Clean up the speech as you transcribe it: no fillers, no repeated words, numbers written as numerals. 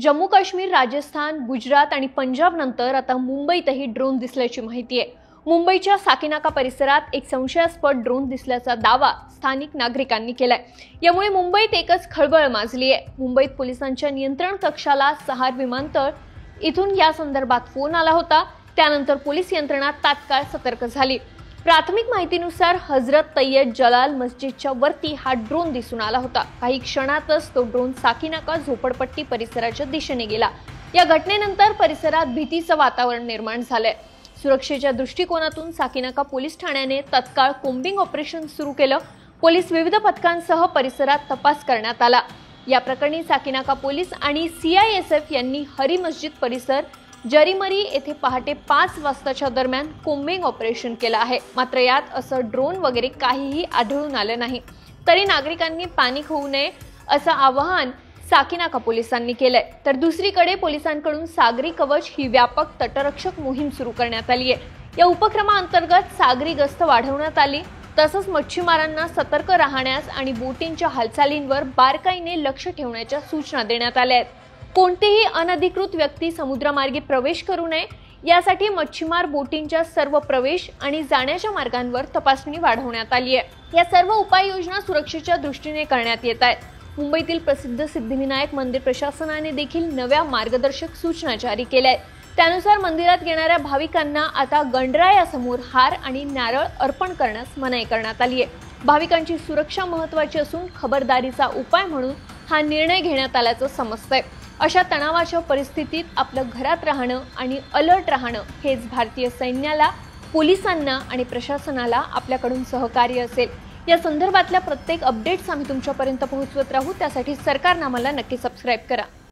जम्मू काश्मीर, राजस्थान, गुजरात आणि पंजाब नंतर आता मुंबईतही ड्रोन दिसल्याची माहिती आहे। मुंबईच्या साकीनाका परिसरात एक संशयास्पद ड्रोन दिसल्याचा दावा स्थानिक नागरिकांनी केलाय। यामुळे मुंबईत एकच खळबळ माजली आहे। मुंबईत पोलिसांच्या नियंत्रण कक्षाला सहार विमानतळ इथून या संदर्भात फोन आला होता। त्यानंतर पोलीस यंत्रणा तात्काळ सतर्क झाली। प्राथमिक माहितीनुसार हजरत तय्यब जलाल मस्जिदच्या वरती हा ड्रोन दिसून आला होता। काही क्षणातच तो ड्रोन साकीनाका झोपडपट्टी परिसराच्या दिशेने गेला। या घटनेनंतर परिसरात भीतीचं वातावरण निर्माण झालंय। सुरक्षेच्या दृष्टिकोनातून साकीनाका पोलीस ठाण्याने तत्काळ कोम्बिंग ऑपरेशन सुरू केलं। पोलीस विविध पथकांसह परिसरात तपास करण्यात आला। या प्रकरणी साकीनाका पोलीस आणि CISF यांनी हरी मस्जिद परिसर जरीमरी येथे पहाटे 5 वाजताच्या दरम्यान कोम्बिंग ऑपरेशन केलं आहे। मात्र यात असं ड्रोन वगैरे काहीही आढळून आलं नाही। तरी नागरिकांनी पॅनिक होऊ नये असं आवाहन साकीनाका पोलिसांनी केलंय। तर दुसरीकडे पोलिसांकडून सागरी कवच ही व्यापक तटरक्षक मोहीम सुरू करण्यात आली आहे। या उपक्रमाअंतर्गत सागरी गस्त वाढवण्यात आली। तसंच मच्छीमारांना सतर्क राहण्यास आणि बोटींच्या हालचालींवर बारकाईने लक्ष ठेवण्याच्या सूचना देण्यात आल्या आहेत। कोणतीही अनधिकृत व्यक्ती समुद्रमार्गे प्रवेश करू नये यासाठी मच्छीमार बोटींच्या सर्व प्रवेश आणि जाण्याच्या मार्गांवर तपासणी वाढवण्यात आली आहे। या सर्व उपाययोजना सुरक्षेच्या दृष्टीने करण्यात येत आहेत। मुंबईतील प्रसिद्ध सिद्धिविनायक मंदिर प्रशासनाने देखील नव्या मार्गदर्शक सूचना जारी केल्या आहेत। त्यानुसार मंदिरात येणाऱ्या भाविकांना आता गणरायासमोर हार आणि नारळ अर्पण करण्यास मनाई करण्यात आली आहे। भाविकांची सुरक्षा महत्त्वाची असून खबरदारीचा उपाय म्हणून हा निर्णय घेण्यात आल्याचं समजतंय। अशा तणावाच्या परिस्थितीत आपलं घरात राहणं आणि अलर्ट राहणं हेच भारतीय सैन्याला, पोलिसांना आणि प्रशासनाला आपल्याकडून सहकार्य असेल। या संदर्भातल्या प्रत्येक अपडेट्स आम्ही तुमच्यापर्यंत पोहोचवत राहू। त्यासाठी सरकारनामाला नक्की सबस्क्राईब करा।